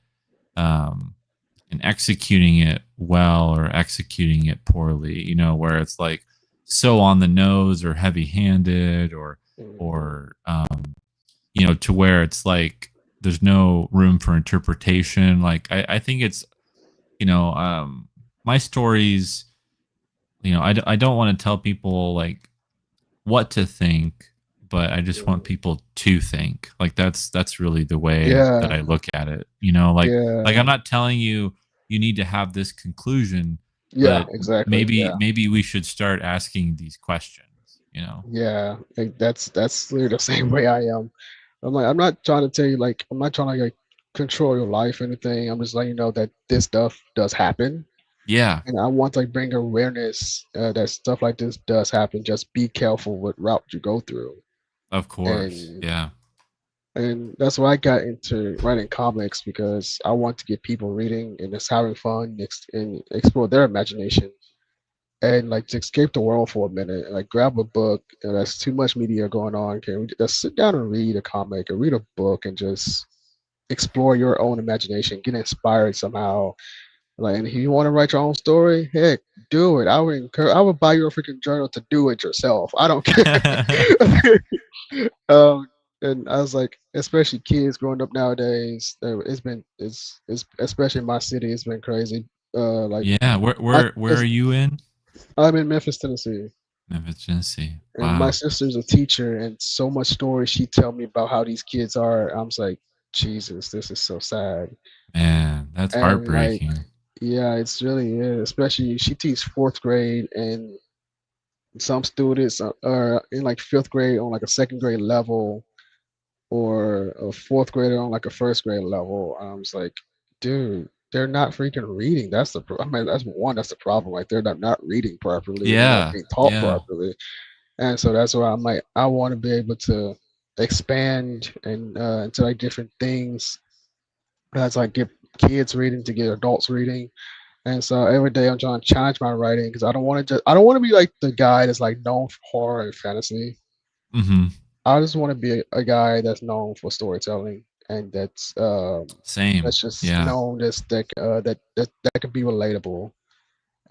um and executing it well, or executing it poorly, where it's like so on the nose or heavy handed, mm, or to where it's like there's no room for interpretation. Like, I think it's, my stories, I don't want to tell people, like, what to think, but I just want mm. people to think. Like, that's really the way that Yeah, I look at it. Like, yeah, I'm not telling you you need to have this conclusion, yeah, but exactly. maybe we should start asking these questions. Yeah, like that's literally the same way I am. I'm like, I'm not trying to tell you like I'm not trying to like control your life or anything. I'm just letting you know that this stuff does happen, Yeah, and I want to like bring awareness that stuff like this does happen. Just be careful what route you go through, of course. and Yeah. that's why I got into writing comics because I want to get people reading and just having fun and explore their imagination and like to escape the world for a minute and like grab a book and that's too much media going on. Can we just sit down and read a comic or read a book and just explore your own imagination, get inspired somehow. Like, and if you want to write your own story, heck, do it. I would buy you a freaking journal to do it yourself. I don't care. um, and I was like, especially kids growing up nowadays, it's especially in my city, it's been crazy. like Yeah. Where I, where are you in? I'm in Memphis, Tennessee, Memphis, Tennessee. and my Wow. sister's a teacher, and so much stories she tell me about how these kids are. I'm just like, Jesus, this is so sad. Man, that's And like, heartbreaking. yeah, it's really is. Especially she teaches fourth grade, and some students are in like fifth grade on like a second grade level, or a fourth grader on like a first grade level. I was like, dude, they're not freaking reading. That's the I mean, that's one. That's the problem. Like they're not reading properly, and they're not Yeah. being taught Yeah. properly. And so that's why I'm like, I want to be able to expand and into like different things as I get kids reading to get adults reading. And so every day I'm trying to challenge my writing because I don't want to be like the guy that's like known for horror and fantasy. Mhm. I just want to be a guy that's known for storytelling and Same. that's just Yeah. known as that can be relatable.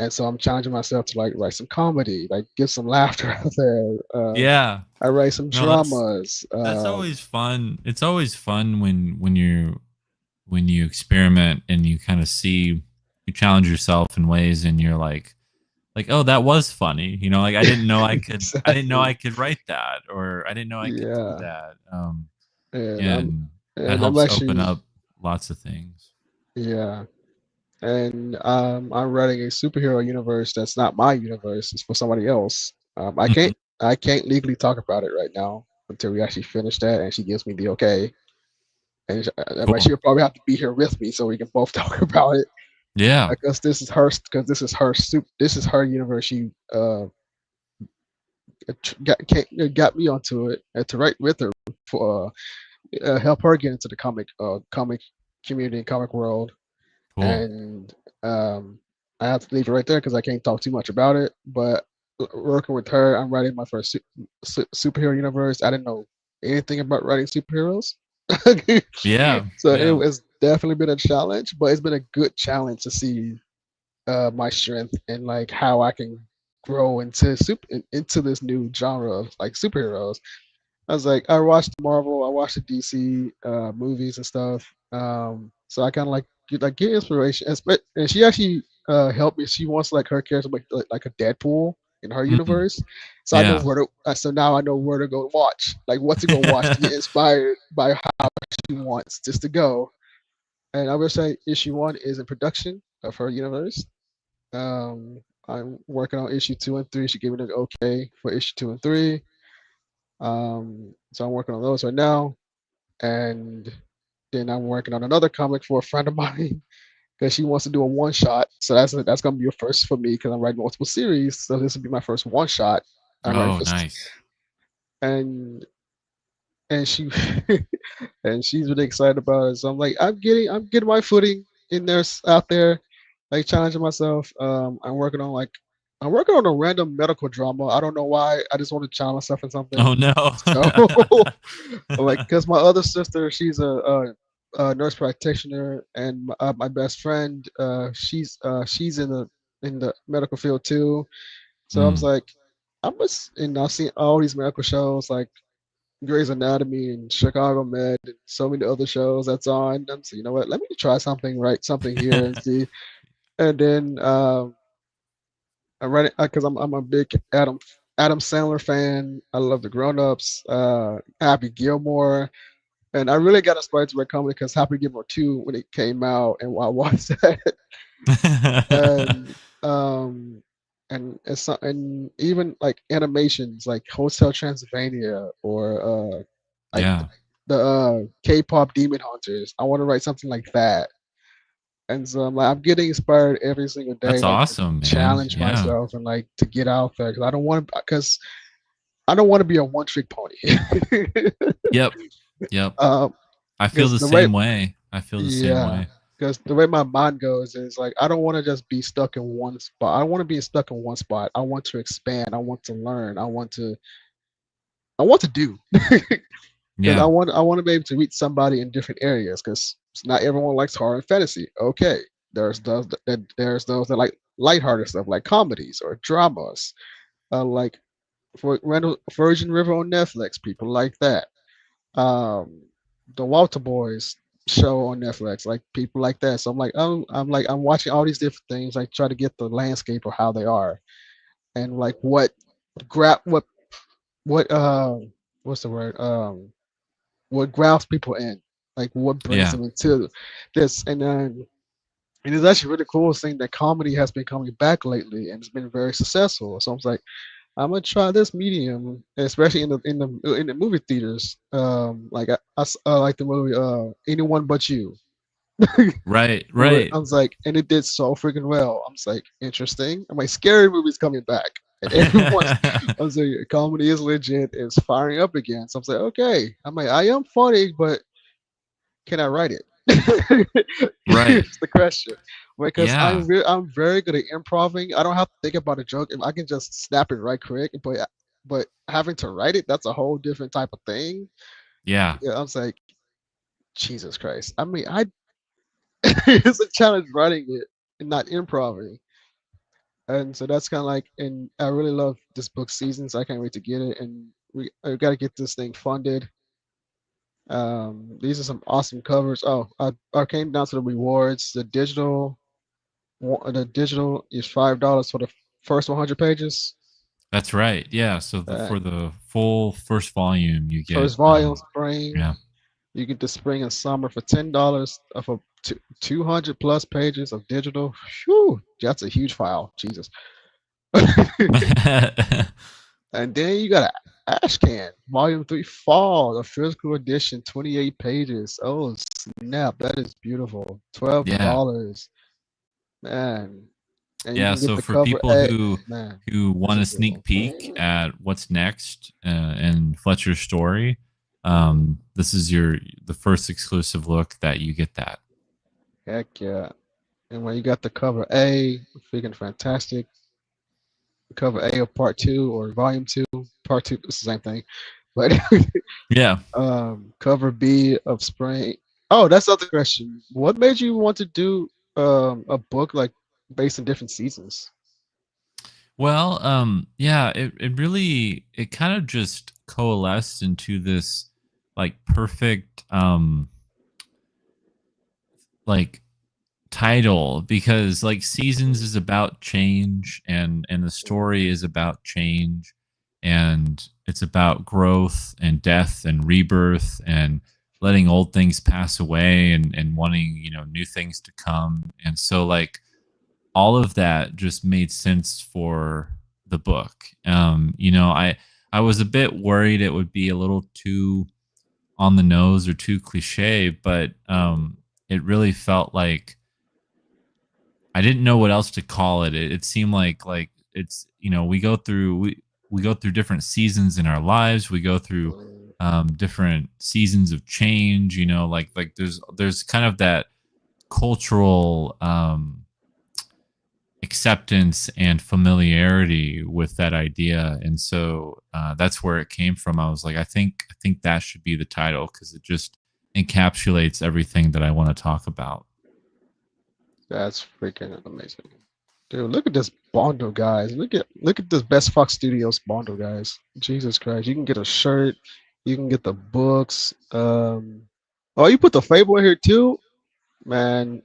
And so I'm challenging myself to like write some comedy, like get some laughter out there. Yeah. I write some No, dramas. that's always fun. It's always fun when you experiment and you kind of see you challenge yourself in ways and you're like, oh, that was funny. You know, like I didn't know Exactly. I could write that, or I didn't know I could do Yeah, that. and And that I'm helps open actually, up lots of things. yeah, and I'm writing a superhero universe that's not my universe. It's for somebody else. Mhm. I can't legally talk about it right now until we actually finish that, and she gives me the okay. And but Cool. she'll probably have to be here with me so we can both talk about it Yeah. this is her universe. She got me onto it and to write with her for help her get into the comic community and comic world. Cool. And I have to leave it right there because I can't talk too much about it. But working with her, I'm writing my first superhero universe. I didn't know anything about writing superheroes, Yeah. so it Yeah. has definitely been a challenge. But it's been a good challenge to see my strength and like how I can grow into this new genre of like superheroes. I was like, I watched Marvel, I watched the DC movies and stuff. So I kind of get inspiration, and she actually helped me. She wants like her character like a Deadpool in her Mm. universe. So I know Yeah. where to. So now I know where to go watch, like what to go watch to get inspired by how she wants just to go. And I will say, issue one is in production of her universe. I'm working on issue two and three. She gave me the okay for issue two and three. So I'm working on those right now, and then I'm working on another comic for a friend of mine because she wants to do a one shot. So that's gonna be a first for me because I'm writing multiple series. So this will be my first one shot. I'm writing Oh, for, nice. and and she and she's really excited about it. So I'm like, I'm getting my footing in there out there, like challenging myself. I'm working on a random medical drama. I don't know why. I just want to challenge myself in Oh something. no. So, like, because my other sister, she's a nurse practitioner, and my best friend, she's in the medical field too. So I was Mm. like, and I've seen all these medical shows like Grey's Anatomy and Chicago Med and so many other shows that's on. And so you know what? Let me try something, write something here and see. And then I read it because I'm a big Adam Sandler fan. I love the Grown Ups, Happy Gilmore, and I really got inspired to write comedy because Happy Gilmore 2 when it came out, and I watched that, and um, and even like animations like Hotel Transylvania or like Yeah. the K-pop Demon Hunters. I want to write something like that. And so I'm like, I'm getting inspired every single day, That's like to awesome, man. challenge Yeah. myself and like to get out there because I don't want to be a one trick pony. Yep. Yep. um, I feel because the the way, same way. I feel the same yeah, way. because the way my mind goes is like I don't want to just be stuck in one spot. I don't want to be stuck in one spot. I want to expand. I want to learn. I want to do. Because Yeah. I want to be able to reach somebody in different areas because not everyone likes horror and fantasy. Okay, there's those that like lighthearted stuff like comedies or dramas, like for Randall Virgin River on Netflix. People like that. Um, the Walter Boys. show on Netflix, like people like that. So I'm watching all these different things. I try to get the landscape of how they are and like grab what what's the word what grabs people in, like what brings Yeah. them into this, and it's actually really cool seeing that comedy has been coming back lately and it's been very successful. So I was like, I'm gonna try this medium, especially in the movie theaters. Like the movie Anyone But You. Right. Where Right. I was like, and it did so freaking well. I was like, interesting. I'm like, scary movies coming back, and everyone's. I was like, comedy is legit. It's firing up again. So I was like, okay. I'm like, I am funny, but can I write it? Right. It's the question. Because Yeah. I'm very good at improving. I don't have to think about a joke. If I can just snap it right quick, but having to write it, that's a whole different type of thing. Yeah. Yeah, I was like, Jesus Christ. I mean, I it's a challenge writing it and not improving. And so that's kind of like, and I really love this book season, so I can't wait to get it. And I got to get this thing funded. These are some awesome covers. I came down to the rewards. The digital is $5 for the first 100 pages. That's right. Yeah. So Uh, for the full first volume, you get First volume, spring. yeah. You get the spring and summer for $10 of 200 plus pages of digital. Whew, that's a huge file. Jesus. And then you got a Ashcan, Volume 3 Fall, the physical edition, 28 pages. Oh, snap. That is beautiful. Yeah. $12. Man. And you Yeah, can get so the for cover people A. Man, who this want is a sneak beautiful. peek at what's next in Fletcher's story, this is the first exclusive look that you get that. Heck yeah. And when you got the cover A, freaking fantastic. Cover A of part two or volume two, part two, it's the same thing. But Yeah. cover B of spring. Oh, that's the other question. What made you want to do a book like based in different seasons? Well, yeah, it really it kind of just coalesced into this like perfect like title because like seasons is about change and the story is about change and it's about growth and death and rebirth and letting old things pass away and wanting new things to come and so like all of that just made sense for the book. I was a bit worried it would be a little too on the nose or too cliche, but it really felt like I didn't know what else to call it. It seemed like it's we go through different seasons in our lives. We go through different seasons of change. Like there's kind of that cultural acceptance and familiarity with that idea, and so that's where it came from. I was like, I think that should be the title because it just encapsulates everything that I want to talk about. That's freaking amazing. Dude, look at this bundle, guys. Look at this Best Fox Studios bundle, guys. Jesus Christ. You can get a shirt, you can get the books. Oh, you put the Fable in here too? Man,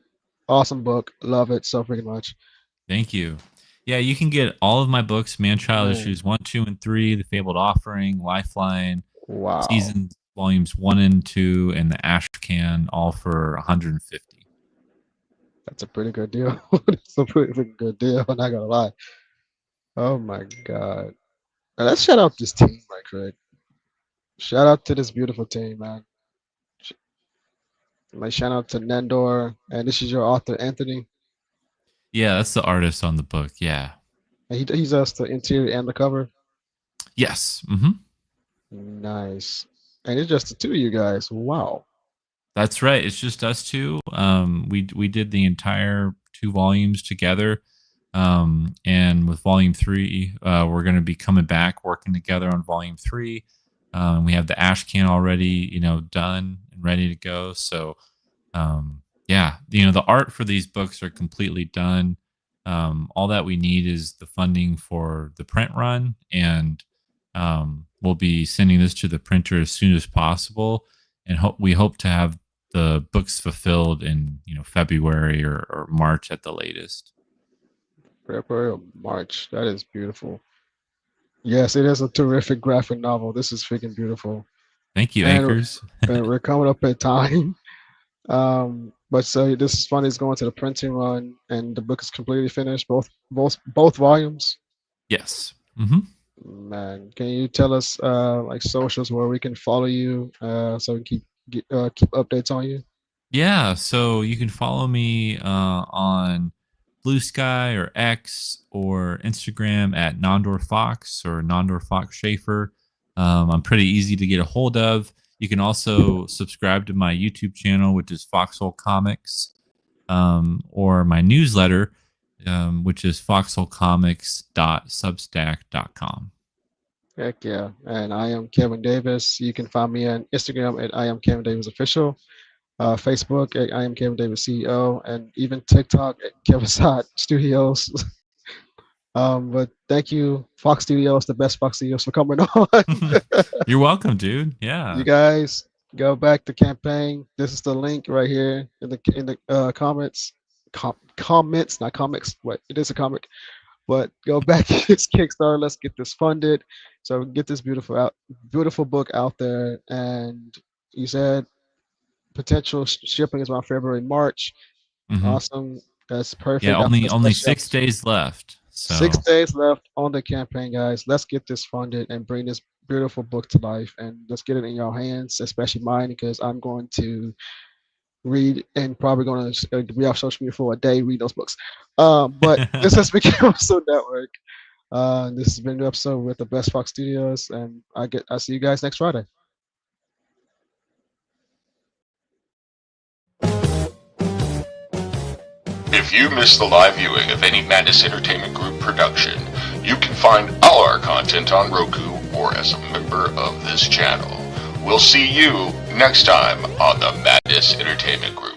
awesome book. Love it so freaking much. Thank you. Yeah, you can get all of my books: Man Child Man, Issues 1, 2, and 3, The Fabled Offering, Lifeline, wow. Seasons Volumes 1 and 2, and the Ash Can, all for 150. That's a pretty good deal. That's a pretty freaking good deal. I'm not gonna lie. Oh my god. And let's shout out this team, right, Craig? Shout out to this beautiful team, man. Sh- Like shout out to Nandor, and this is your author, Anthony. Yeah, that's the artist on the book. Yeah. And he's us the interior and the cover. Yes. Nice. And it's just the two of you guys. Wow. That's right. It's just us two. We did the entire two volumes together. And with volume three, we're going to be coming back working together on volume three. We have the ash can already, done and ready to go. So, yeah, the art for these books are completely done. All that we need is the funding for the print run, and we'll be sending this to the printer as soon as possible. And we hope to have the book's fulfilled in February or March at the latest. February or March. That is beautiful. Yes, it is a terrific graphic novel. This is freaking beautiful. Thank you, And, Anchors. and we're coming up at time. But so this is funny. It's going to the printing run, and the book is completely finished. Both volumes. Yes. Hmm. Man, can you tell us like socials where we can follow you so we can keep updates on you? Yeah, so you can follow me on Blue Sky or X or Instagram at Nandor Fox or Nandor Fox Shaffer. I'm pretty easy to get a hold of. You can also subscribe to my YouTube channel, which is Foxhole Comics, or my newsletter, which is foxholecomics.substack.com. Heck yeah! And I am Kevin Davis. You can find me on Instagram at I am Kevin Davis Official, Facebook at I am Kevin Davis CEO, and even TikTok at Kevirsyle Studios. But thank you, Fox Studios, the best Fox Studios, for coming on. You're welcome, dude. You Yeah. guys go back to campaign. This is the link right here in the comments. Comments, not comics. What it is a comic, but go back to this Kickstarter. Let's get this funded, so we can get this beautiful book out there. And you said potential shipping is around February, March. Hmm. Awesome. That's Yeah, perfect. only That's 6 days left. six So days left on the campaign, guys. Let's get this funded and bring this beautiful book to life, and let's get it in your hands, especially mine, because I'm going to read and probably going to be off social media for a day, read those books. But this has been Episode Network. This has been a new episode with the Best Fox Studios, and I see you guys next Friday. If you missed the live viewing of any Madness Entertainment Group production, you can find all our content on Roku or as a member of this channel. We'll see you next time on the Madness Entertainment Group.